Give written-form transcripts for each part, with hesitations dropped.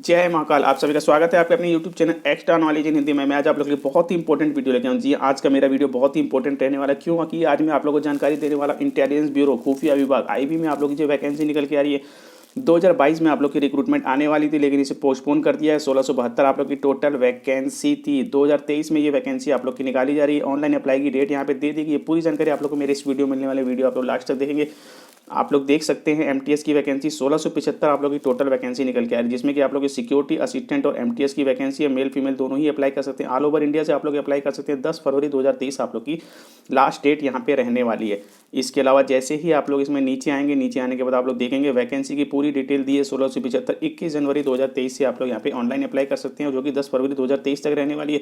जय महाकाल। आप सभी का स्वागत है आपके अपने YouTube channel extra knowledge in Hindi में। मैं आज आप लोगों के लिए बहुत ही इंपॉर्टेंट वीडियो लेके आऊँ। जी, आज का मेरा वीडियो बहुत ही इंपॉर्टेंट रहने वाला है। क्यों कि आज मैं आप लोगों को जानकारी देने वाला इंटेलिजेंस ब्यूरो खुफिया विभाग आईबी में आप लोगों की जो वैकेंसी निकल के आ रही है 2022 में आप लोग की रिक्रूटमेंट आने वाली थी, लेकिन इसे पोस्टपोन कर दिया है। 1672 आप लोग की टोटल वैकेंसी थी। 2023 में ये वैकेंसी आप लोग की निकाली जा रही है। ऑनलाइन अप्लाई की डेट यहाँ पे दे दी गई है। पूरी जानकारी आप लोग को मेरे इस वीडियो मिलने वाले वीडियो आप लोग लास्ट तक देखेंगे। आप लोग देख सकते हैं एमटीएस की वैकेंसी 1675 आप लोग की टोटल वैकेंसी निकल के आ रही है, जिसमें कि आप लोग की सिक्योरिटी असिस्टेंट और एमटीएस की वैकेंसी है। मेल फीमेल दोनों ही अप्लाई कर सकते हैं। ऑल ओवर इंडिया से आप लोग अप्लाई कर सकते हैं। 10 फरवरी 2023 आप लोग की लास्ट डेट यहाँ पे रहने वाली है। इसके अलावा जैसे ही आप लोग इसमें नीचे आएंगे, नीचे आने के बाद आप लोग देखेंगे वैकेंसी की पूरी डिटेल दी है। 1675 21 जनवरी 2023 से आप लोग यहाँ पे ऑनलाइन अप्लाई कर सकते हैं, जो कि 10 फरवरी 2023 तक रहने वाली है।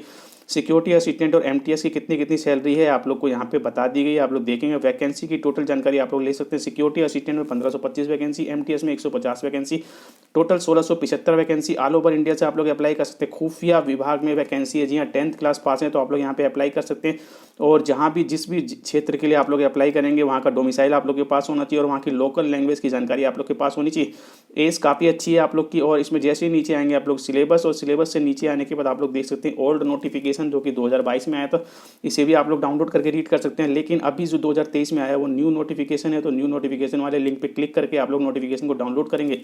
सिक्योरिटी असिस्टेंट और एमटीएस की कितनी सैलरी है आप लोग को यहाँ पे बता दी गई है। आप लोग देखेंगे वैकेंसी की टोटल जानकारी आप लोग ले सकते हैं। सिक्योरिटी असिस्टेंट में 1525 वैकेंसी, एमटीएस में 150 vacancy, total 1675 vacancy. All over India से आप लोग अप्लाई कर सकते हैं। खुफिया विभाग में वैकेंसी है। जी हाँ, 10th क्लास पास है तो आप लोग यहाँ पे अप्लाई कर सकते हैं। और जहाँ भी जिस भी क्षेत्र के लिए आप लोग अप्लाई करेंगे वहाँ का डोमिसाइल आप लोग के पास होना चाहिए और वहाँ की लोकल लैंग्वेज की जानकारी आप लोग के पास होनी चाहिए। एज काफ़ी अच्छी है आप लोग की। और इसमें जैसे ही नीचे आएंगे आप लोग सिलेबस, और सिलेबस से नीचे आने के बाद आप लोग देख सकते हैं ओल्ड नोटिफिकेशन जो कि 2022 में आया था, इसे भी आप लोग डाउनलोड करके रीड कर सकते हैं। लेकिन अभी जो 2023 में आया वो न्यू नोटिफिकेशन है, तो न्यू नोटिफिकेशन वाले लिंक पे क्लिक करके आप लोग नोटिफिकेशन को डाउनलोड करेंगे।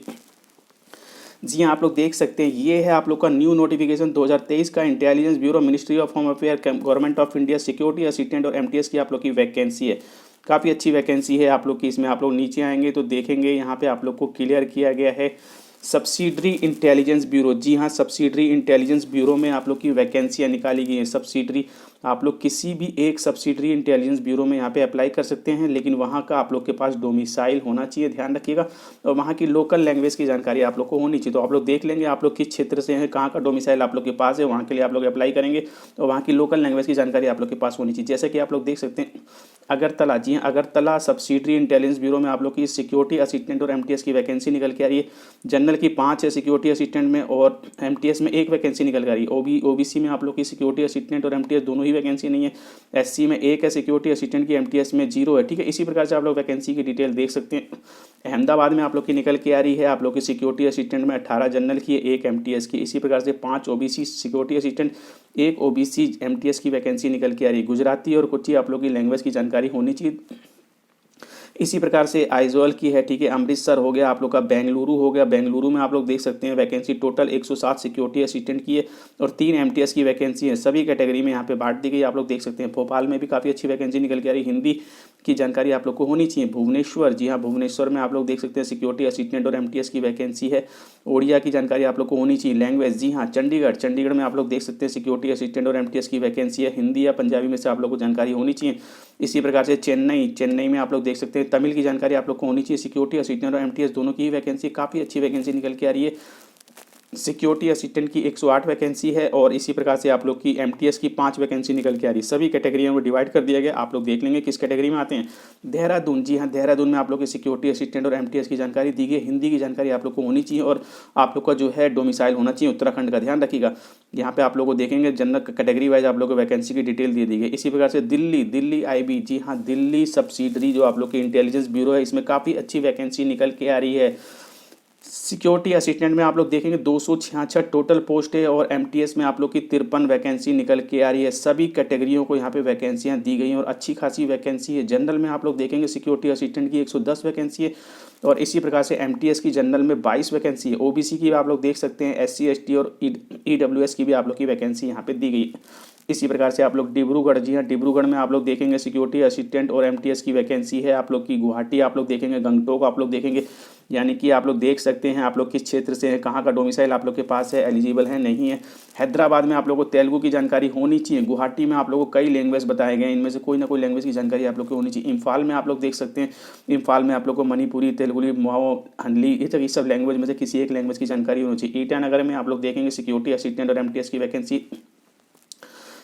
जी हाँ, आप लोग देख सकते हैं ये है आप लोग का न्यू नोटिफिकेशन 2023 का। Intelligence bureau, ministry of home affair, government of India, security assistant और एमटीएस की आप लोग की वैकेंसी है। काफ़ी अच्छी वैकेंसी है आप लोग की। इसमें आप लोग नीचे आएंगे तो देखेंगे यहाँ पे आप लोग को क्लियर किया गया है सब्सिडरी इंटेलिजेंस ब्यूरो। जी हाँ, सब्सिडरी इंटेलिजेंस ब्यूरो में आप लोग की वैकेंसियाँ निकाली गई हैं। सब्सिडरी आप लोग किसी भी एक सब्सिडरी इंटेलिजेंस ब्यूरो में यहाँ पे अप्लाई कर सकते हैं, लेकिन वहाँ का आप लोग के पास डोमिसाइल होना चाहिए, ध्यान रखिएगा। और वहाँ की लोकल लैंग्वेज की जानकारी आप लोग को होनी चाहिए। तो आप लोग देख लेंगे आप लोग किस क्षेत्र से हैं, कहाँ का डोमिसाइल आप लोग के पास है, वहाँ के लिए आप लोग अप्लाई करेंगे। और वहाँ की लोकल लैंग्वेज की जानकारी आप लोग के पास होनी चाहिए। जैसे कि आप लोग देख सकते हैं अगरतला। जी हाँ, अगरतला सब्सिडरी इंटेलिजेंस ब्यूरो में आप लोग की सिक्योरिटी असिस्टेंट और एमटीएस की वैकेंसी निकल के आ रही है। जनरल की 5 है सिक्योरिटी असिस्टेंट में, और एमटीएस में 1 वैकेंसी निकल के आ रही है। ओबीसी में आप लोग की सिक्योरिटी असिस्टेंट और एमटीएस दोनों ही वैकेंसी नहीं है। एससी में 1 है सिक्योरिटी असिस्टेंट की, एमटीएस में 0 है। ठीक है, इसी प्रकार से आप लोग वैकेंसी की डिटेल देख सकते हैं। अहमदाबाद में आप लोग की निकल के आ रही है आप लोग की सिक्योरिटी असिस्टेंट में 18 जनरल की है, 1 एमटीएस की। इसी प्रकार से 5 OBC security assistant, 1 OBC MTS की वैकेंसी निकल के आ रही है। गुजराती और कुछ आप लोग की लैंग्वेज की जानकारी होनी चाहिए। इसी प्रकार से आइजोल की है। ठीक है, अमृतसर हो गया आप लोग का, बेंगलुरु हो गया। बेंगलुरु में आप लोग देख सकते हैं वैकेंसी टोटल 107 सिक्योरिटी असिस्टेंट की है और 3 एमटीएस की वैकेंसी है। सभी कैटेगरी में यहाँ पे बांट दी गई, आप लोग देख सकते हैं। भोपाल में भी काफ़ी अच्छी वैकेंसी निकल के आ रही है। हिंदी की जानकारी आप लोग को होनी चाहिए। भुवनेश्वर, जी हाँ, भुवनेश्वर में आप लोग देख सकते हैं सिक्योरिटी असिस्टेंट और एमटीएस की वैकेंसी है। ओडिया की जानकारी आप लोग को होनी चाहिए। लैंग्वेज, जी हाँ, चंडीगढ़ में आप लोग देख सकते हैं सिक्योरिटी असिस्टेंट और एमटीएस की वैकेंसी है। हिंदी या पंजाबी में से आप लोग को जानकारी होनी चाहिए। इसी प्रकार से चेन्नई में आप लोग देख सकते हैं तमिल की जानकारी आप लोग को होनी चाहिए। सिक्योरिटी असिस्टेंट और एमटीएस दोनों की ही वैकेंसी, काफ़ी अच्छी वैकेंसी निकल के आ रही है। सिक्योरिटी असिस्टेंट की 108 वैकेंसी है और इसी प्रकार से आप लोग की एमटीएस की 5 वैकेंसी निकल के आ रही है। सभी कैटेगरियों में डिवाइड कर दिया गया। आप लोग देख लेंगे किस कैटेगरी में आते हैं। देहरादून, जी हाँ, देहरादून में आप लोग की सिक्योरिटी असिस्टेंट और एमटीएस की जानकारी दी गई। हिंदी की जानकारी आप लोग को होनी चाहिए और आप लोग का जो है डोमिसाइल होना चाहिए उत्तराखंड का, ध्यान रखिएगा। यहाँ पे आप लोग को देखेंगे जनरल कैटेगरी वाइज आप लोग को वैकेंसी की डिटेल दे दी गई। इसी प्रकार से दिल्ली आईबी, जी हाँ, दिल्ली सब्सिडरी जो आप लोग की इंटेलिजेंस ब्यूरो है, इसमें काफ़ी अच्छी वैकेंसी निकल के आ रही है। सिक्योरिटी असिस्टेंट में आप लोग देखेंगे 266 टोटल पोस्ट है और एमटीएस में आप लोग की 53 वैकेंसी निकल के आ रही है। सभी कैटेगरियों को यहाँ पे वैकेंसियाँ दी गई हैं और अच्छी खासी वैकेंसी है। जनरल में आप लोग देखेंगे सिक्योरिटी असिस्टेंट की 110 वैकेंसी है और इसी प्रकार से एमटीएस की जनरल में 22 वैकेंसी है। ओबीसी की आप लोग देख सकते हैं, एससी एसटी और ईडब्ल्यूएस की भी आप लोग की वैकेंसी यहाँ पे दी गई। इसी प्रकार से आप लोग डिब्रूगढ़, जी हाँ, डिब्रूगढ़ में आप लोग देखेंगे सिक्योरिटी असिस्टेंट और एमटीएस की वैकेंसी है आप लोग की। गुवाहाटी आप लोग देखेंगे, गंगटोक आप लोग देखेंगे। यानी कि आप लोग देख सकते हैं आप लोग किस क्षेत्र से हैं, कहाँ का डोमिसाइल आप लोग के पास है, एलिजिबल है नहीं है। हैदराबाद में आप लोगों को तेलुगु की जानकारी होनी चाहिए। गुवाहाटी में आप लोगों को कई लैंग्वेज बताए गए हैं, इनमें से कोई ना कोई लैंग्वेज की जानकारी आप लोग को होनी चाहिए। इम्फाल में आप लोग देख सकते हैं, इम्फाल में आप लोग को मणिपुरी, तेलुगु, माओ, हंडली, ये सब लैंग्वेज में से किसी एक लैंग्वेज की जानकारी होनी चाहिए। ईटानगर में आप लोग देखेंगे सिक्योरिटी असिस्टेंट और एमटीएस की वैकेंसी।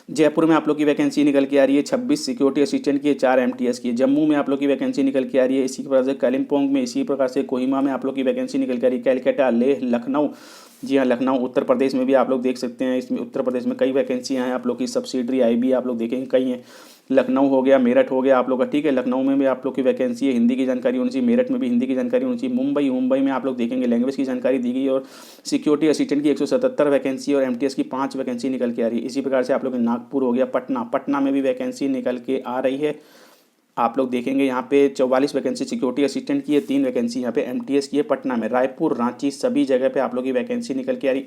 जयपुर में आप लोग की वैकेंसी निकल के आ रही है 26 सिक्योरिटी असिस्टेंट की है, 4 एमटीएस की है। जम्मू में आप लोग की वैकेंसी निकल के आ रही है। इसी प्रकार से कालिम्पोंग में, इसी प्रकार से कोहिमा में आप लोग की वैकेंसी निकल के आ रही है। कैलकाटा, लेह, लखनऊ जी हाँ, लखनऊ उत्तर प्रदेश में भी आप लोग देख सकते हैं। इसमें उत्तर प्रदेश में कई वैकेंसियाँ हैं आप लोग की, सब्सिडरी आईबी आप लोग देखेंगे कई हैं। लखनऊ हो गया, मेरठ हो गया आप लोग का, ठीक है। लखनऊ में भी आप लोग की वैकेंसी है, हिंदी की जानकारी होनी चाहिए। मेरठ में भी हिंदी की जानकारी होनी चाहिए। मुंबई में आप लोग देखेंगे लैंग्वेज की जानकारी दी गई। और सिक्योरिटी असिस्टेंट की 177 वैकेंसी और एमटीएस की 5 वैकेंसी निकल के आ रही है। इसी प्रकार से आप लोग नागपुर हो गया, पटना में भी वैकेंसी निकल के आ रही है। आप लोग देखेंगे यहाँ पे 44 वैकेंसी सिक्योरिटी असिस्टेंट की है, 3 वैकेंसी यहाँ पे एमटीएस की है पटना में। रायपुर, रांची सभी जगह पे आप लोग की वैकेंसी निकल के आ रही।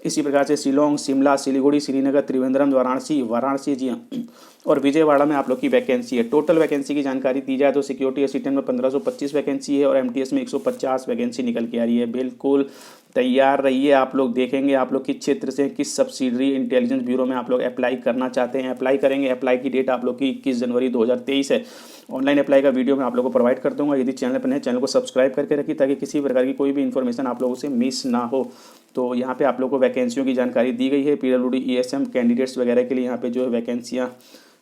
इसी प्रकार से शिलोंग, शिमला, सिलीगुड़ी, श्रीनगर, त्रिवेंद्रम, वाराणसी जी हाँ, और विजयवाड़ा में आप लोग की वैकेंसी है। टोटल वैकेंसी की जानकारी दी जाए तो सिक्योरिटी असिस्टेंट में 1525 वैकेंसी है और एमटीएस में 150 वैकेंसी निकल के आ रही है। बिल्कुल तैयार रहिए। आप लोग देखेंगे आप लोग किस क्षेत्र से, किस सब्सिडरी इंटेलिजेंस ब्यूरो में आप लोग अप्लाई करना चाहते हैं, अप्लाई करेंगे। अप्लाई की डेट आप लोग की 21 जनवरी 2023 है। ऑनलाइन अप्लाई का वीडियो मैं आप लोगों को प्रोवाइड कर दूंगा। यदि चैनल पर नए, चैनल को सब्सक्राइब करके रखिए ताकि किसी प्रकार की कोई भी इन्फॉर्मेशन आप लोगों से मिस ना हो। तो यहाँ पे आप लोगों को वैकेंसियों की जानकारी दी गई है। पीडब्ल्यूडी ईएसएम कैंडिडेट्स वगैरह के लिए यहाँ पे जो है वैकेंसियाँ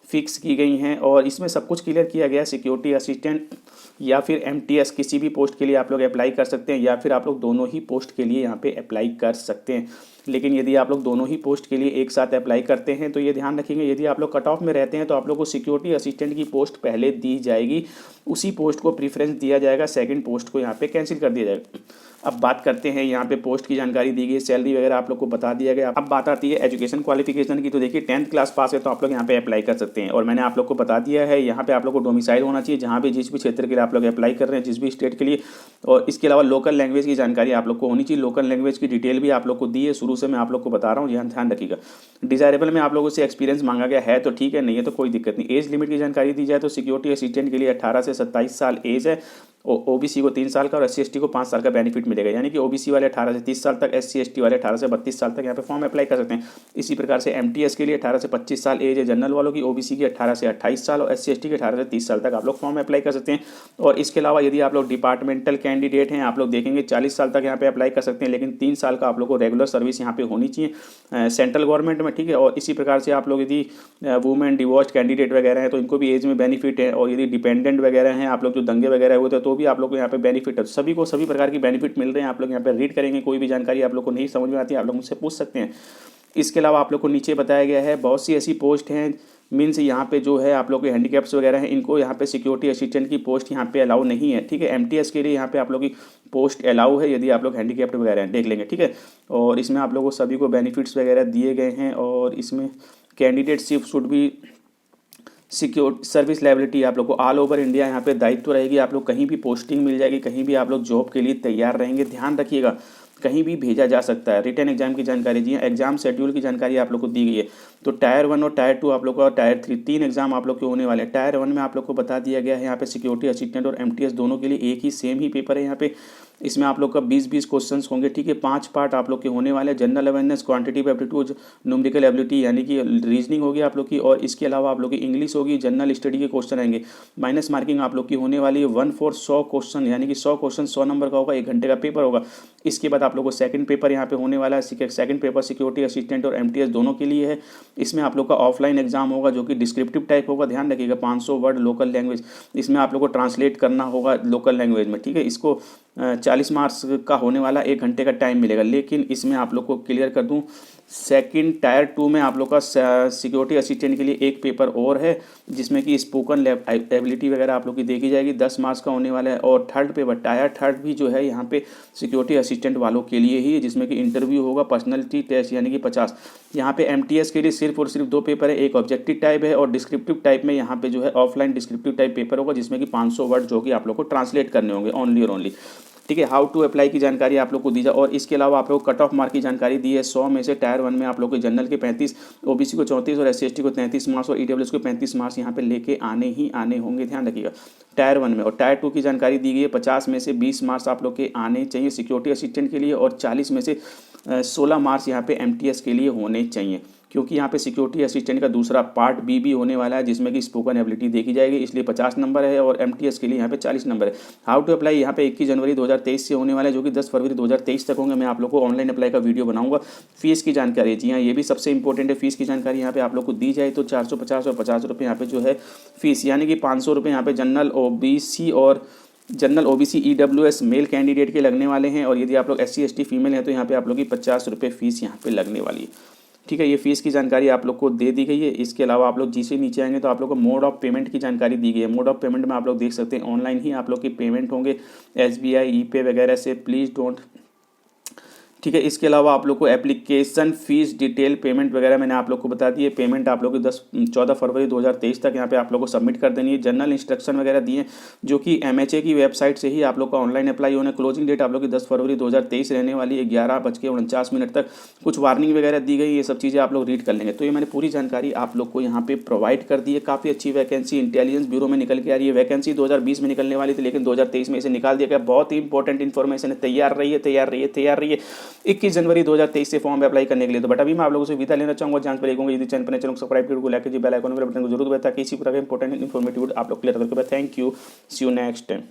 फिक्स की गई हैं और इसमें सब कुछ क्लियर किया गया है। सिक्योरिटी असिस्टेंट या फिर एमटीएस किसी भी पोस्ट के लिए आप लोग अप्लाई कर सकते हैं, या फिर आप लोग दोनों ही पोस्ट के लिए यहाँ पे अप्लाई कर सकते हैं। लेकिन यदि आप लोग दोनों ही पोस्ट के लिए एक साथ अप्लाई करते हैं तो ये ध्यान रखेंगे, यदि आप लोग कट ऑफ में रहते हैं तो आप लोग को सिक्योरिटी असिस्टेंट की पोस्ट पहले दी जाएगी, उसी पोस्ट को प्रीफरेंस दिया जाएगा, सेकंड पोस्ट को यहाँ पे कैंसिल कर दिया जाएगा। अब बात करते हैं, यहाँ पे पोस्ट की जानकारी दी गई, सैलरी वगैरह आप लोग को बता दिया गया। अब बात आती है एजुकेशन क्वालिफिकेशन की। तो देखिए 10th क्लास पास है तो आप लोग यहाँ पे अप्लाई कर सकते हैं। और मैंने आप लोग को बता दिया है यहाँ पे आप लोग को डोमिसाइल होना चाहिए जहाँ भी जिस भी क्षेत्र के लिए आप लोग अप्लाई कर रहे हैं, जिस भी स्टेट के लिए। और इसके अलावा लोकल लैंग्वेज की जानकारी आप लोग को होनी चाहिए। लोकल लैंग्वेज की डिटेल भी आप लोग को दी है, शुरू से मैं आप लोग को बता रहा हूँ, यहाँ ध्यान रखिएगा। डिजायरेबल में आप लोगों से एक्सपीरियंस मांगा गया है तो ठीक है, नहीं है तो कोई दिक्कत नहीं। एज लिमिट की जानकारी दी जाए तो सिक्योरिटी असिस्टेंट के लिए 18 से 27 साल एज है। ओबीसी को 3 साल का और SC ST को 5 साल का बेनिफिट मिलेगा, यानी कि ओबीसी वाले 18 से 30 साल तक, SC ST वाले 18 से 32 साल तक यहाँ पे फॉर्म अप्लाई कर सकते हैं। इसी प्रकार से एमटीएस के लिए 18 से 25 साल एज है जनरल वालों की, ओबीसी की 18 से 28 साल और SC ST के 18 से 30 साल तक आप लोग फॉर्म अप्लाई कर सकते हैं। और इसके अलावा यदि आप लोग डिपार्टमेंटल कैंडिडेट हैं, आप लोग देखेंगे 40 साल तक यहाँ पे अप्लाई कर सकते हैं, लेकिन 3 साल का आप लोग को रेगुलर सर्विस यहाँ पे होनी चाहिए सेंट्रल गवर्नमेंट में, ठीक है। और इसी प्रकार से आप लोग यदि वुमेन डिवोर्स कैंडिडेट वगैरह हैं तो इनको भी एज में बेनिफिट है। और यदि डिपेंडेंट वगैरह हैं, आप लोग जो दंगे वगैरह हुए थे तो भी आप लोग को यहाँ पे बेनिफिट है। सभी को सभी प्रकार की बेनिफिट मिल रहे हैं। आप लोग यहाँ पे रीड करेंगे, कोई भी जानकारी आप लोग को नहीं समझ में आती है आप लोग मुझसे पूछ सकते हैं। इसके अलावा आप लोग को नीचे बताया गया है बहुत सी ऐसी पोस्ट हैं, मीन्स यहाँ पे जो है आप लोग के हैंडीकैप्स वगैरह हैं, इनको यहाँ पे सिक्योरिटी असिस्टेंट की पोस्ट यहाँ पे अलाउ नहीं है, ठीक है। एमटीएस के लिए यहाँ पे आप लोग की पोस्ट अलाउ है यदि आप लोग हैंडीकैप्ड वगैरह हैं, देख लेंगे, ठीक है। और इसमें आप लोगों को सभी को बेनिफिट्स वगैरह दिए गए हैं। और इसमें कैंडिडेटशिप शुड भी सिक्योर सर्विस लायबिलिटी आप लोग को ऑल ओवर इंडिया यहाँ पे दायित्व रहेगी। आप लोग कहीं भी पोस्टिंग मिल जाएगी, कहीं भी आप लोग जॉब के लिए तैयार रहेंगे। ध्यान रखिएगा, कहीं भी भेजा जा सकता है। रिटन एग्जाम की जानकारी जी, एग्जाम शेड्यूल की जानकारी आप लोग को दी गई है। तो टायर 1 और टायर 2 आप लोग का, और टायर 3, 3 एग्जाम आप लोग के होने वाले हैं। टायर 1 में आप लोग को बता दिया गया है यहाँ पे सिक्योरिटी असिस्टेंट और एमटीएस दोनों के लिए एक ही सेम ही पेपर है यहाँ पे। इसमें आप लोग का 20-20 क्वेश्चंस होंगे, ठीक है। 5 पार्ट आप लोग के होने वाले हैं। General awareness, quantitative aptitude, numerical ability यानी कि रीजनिंग होगी आप लोग की। और इसके अलावा आप लोग की इंग्लिश होगी, जनरल स्टडी के क्वेश्चन आएंगे। माइनस मार्किंग आप लोग की होने वाली है 1/4 100 क्वेश्चन, यानी कि 100 क्वेश्चन 100 नंबर का होगा, 1 घंटे का पेपर होगा। इसके बाद आप लोग को सेकंड पेपर यहाँ पे होने वाला है। सेकंड पेपर सिक्योरिटी असिस्टेंट और एमटीएस दोनों के लिए है। इसमें आप लोग का ऑफलाइन एग्जाम होगा जो कि डिस्क्रिप्टिव टाइप होगा। ध्यान रखिएगा, 500 वर्ड लोकल लैंग्वेज, इसमें आप लोग को ट्रांसलेट करना होगा लोकल लैंग्वेज में, ठीक है। इसको 40 मार्क्स का होने वाला, 1 घंटे का टाइम मिलेगा। लेकिन इसमें आप लोग को क्लियर कर दूं, सेकंड टायर 2 में आप लोग का सिक्योरिटी असिस्टेंट के लिए एक पेपर और है जिसमें कि स्पोकन एबिलिटी वगैरह आप लोग की देखी जाएगी, 10 मार्क्स का होने वाला है। और थर्ड पेपर टायर 3 भी जो है यहाँ पे सिक्योरिटी असिस्टेंट वालों के लिए ही है, जिसमें कि इंटरव्यू होगा, पर्सनैलिटी टेस्ट यानी कि 50। यहाँ पे एमटीएस के लिए सिर्फ और सिर्फ 2 पेपर है, एक ऑब्जेक्टिव टाइप है और डिस्क्रिप्टिव टाइप में यहाँ पे जो है ऑफलाइन डिस्क्रिप्टिव टाइप पेपर होगा जिसमें कि 500 वर्ड जो कि आप लोग को ट्रांसलेट करने होंगे ओनली और ओनली, ठीक है। हाउ टू अप्लाई की जानकारी आप लोग को दी जाए। और इसके अलावा आप लोग कट ऑफ मार्क की जानकारी दी है। 100 में से टायर 1 में आप लोग को जनरल के 35, ओबीसी को 34 और SC ST को 33 मार्क्स और ईडब्ल्यूएस को 35 मार्क्स यहाँ पे लेके आने ही आने होंगे, ध्यान रखिएगा टायर 1 में। और टायर 2 की जानकारी दी गई है, 50 में से 20 मार्क्स आप लोग के आने चाहिए सिक्योरिटी असिस्टेंट के लिए और 40 में से 16 मार्क्स यहाँ पे एमटीएस के लिए होने चाहिए, क्योंकि यहाँ पे सिक्योरिटी असिस्टेंट का दूसरा पार्ट बी भी होने वाला है जिसमें कि स्पोकन एबिलिटी देखी जाएगी, इसलिए 50 नंबर है और एमटीएस के लिए यहाँ पे 40 नंबर है। हाउ टू अप्लाई यहाँ पे 21 जनवरी 2023 से होने वाला है जो कि 10 फरवरी 2023 तक होंगे। मैं आप लोग को ऑनलाइन अप्लाई का वीडियो बनाऊंगा। फीस की जानकारी, जी हाँ ये भी सबसे इंपॉर्टेंट है, फीस की जानकारी यहाँ पे आप लोग को दी जाए तो 450 और 50 रुपये यहाँ पे जो है फीस, यानी कि 500 रुपये यहाँ पे जनरल, ओबीसी और general OBC EWS male candidate के लगने वाले हैं, और यदि आप लोग SC ST फीमेल हैं तो यहाँ पे आप लोग की 50 रुपये फीस यहाँ पे लगने वाली है। ठीक है, ये फीस की जानकारी आप लोग को दे दी गई है। इसके अलावा आप लोग जिसे नीचे आएंगे तो आप लोग को मोड ऑफ पेमेंट की जानकारी दी गई है। मोड ऑफ पेमेंट में आप लोग देख सकते हैं ऑनलाइन ही आप लोग की पेमेंट होंगे, SBI ईपे वगैरह से, प्लीज़ डोंट। ठीक है, इसके अलावा आप लोग को एप्लीकेशन फ़ीस डिटेल पेमेंट वगैरह मैंने आप लोग को बता दी है। पेमेंट आप लोग को 14 फरवरी 2023 तक यहाँ पे आप लोग को सबमिट कर देनी है। जनरल इंस्ट्रक्शन वगैरह दिए जो कि MHA की वेबसाइट से ही आप लोग का ऑनलाइन अप्लाई होना है। क्लोजिंग डेट आप लोग की 10 फरवरी 2023 रहने वाली है 11:49 तक। कुछ वार्निंग वगैरह दी गई, ये सब चीज़ें आप लोग रीड कर लेंगे। तो ये मैंने पूरी जानकारी आप लोग को यहाँ पे प्रोवाइड कर दी है। काफ़ी अच्छी वैकेंसी इंटेलिजेंस ब्यूरो में निकल के आ रही है। वैकेंसी 2020 में निकलने वाली थी, लेकिन 2023 में इसे निकाल दिया गया। बहुत ही इंपॉर्टेंट इन्फॉर्मेशन है, तैयार रहिए। 21 जनवरी 2023 से फॉर्म अप्लाई करने के लिए। तो बट अभी मैं आप लोगों से विदा लेना चाहूँगा। जान पर यदि चैनल पर चैनल को सब्सक्राइब करके लाइक कीजिए, बेल आइकन वाले बटन को जरूर दबाएं ताकि इसी प्रकार के इंपॉर्टेंट इन्फॉर्मेटिव अपलोड क्लियर करके। Thank you, see you next time.